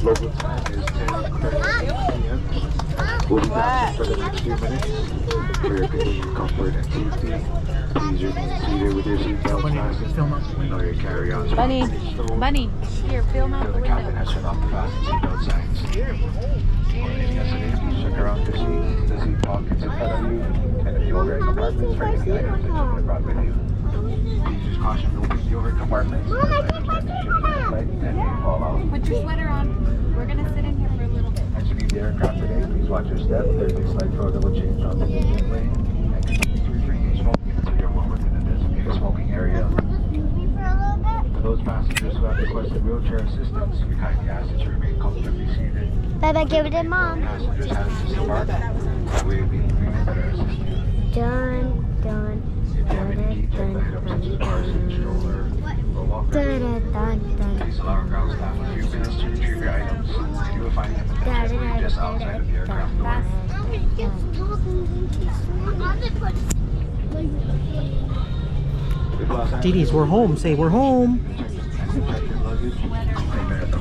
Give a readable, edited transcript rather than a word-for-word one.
Local time is 10:30 p.m. We'll be down for the next few minutes. For your continued comfort and safety, please remain seated with your seatbelt fastened. Know your carry-ons. Bunny, here, film out the The captain window. has turned off the fasten seatbelt signs. Yesterday, please check around your seat. The seat pockets in front of you, and in the overhead compartments for any items that you may have brought with you. Please use caution to open the overhead compartments. Items that may shift in flight and may fall out. Put your sweater on. We're gonna sit in here for a little bit. As you leave the aircraft today, please watch your step. There's a slight road that will change onto the engine lane. And continue to refrain from smoking until you're well within the designated smoking area. For those passengers who have requested wheelchair assistance, we kindly ask that you remain comfortably seated. Bye-bye, give it to Mom. Passengers have to disembark. That way we may better assist you. Done, done. If you have any key check items such as parcel, stroller, or walker, please allow our ground staff a few minutes to retrieve your items. You will find them potentially just outside of the aircraft door. Didis, we're home. Say we're home. Check your luggage. Remain at the